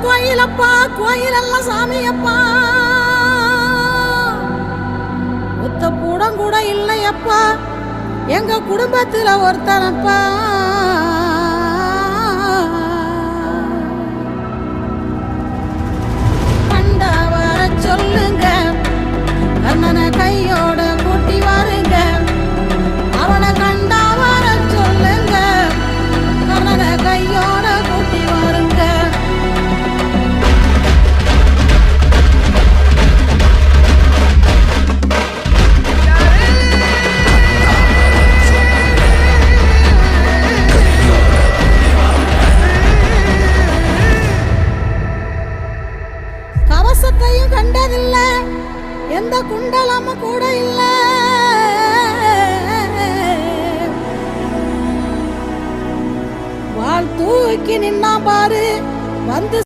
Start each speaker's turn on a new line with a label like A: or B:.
A: கோயிலப்பா கோயிலெல்லாம் சாமியப்பா, ஒத்த பூடம் கூட இல்லையப்பா எங்க குடும்பத்துல ஒருத்தனப்பா. கண்டா வர சொல்லுங்க, கண்ணனை கையோட கூட்டி வாருங்க. அவனை கண்டா வர சொல்லுங்க, கண்ணனை கையோட கூட்டி வாருங்க. கவசத்தையும் கண்டதில்ல, எந்த குண்டலமும் கூட இல்ல. வாழ் தூக்கி நின்னா பாரு வந்து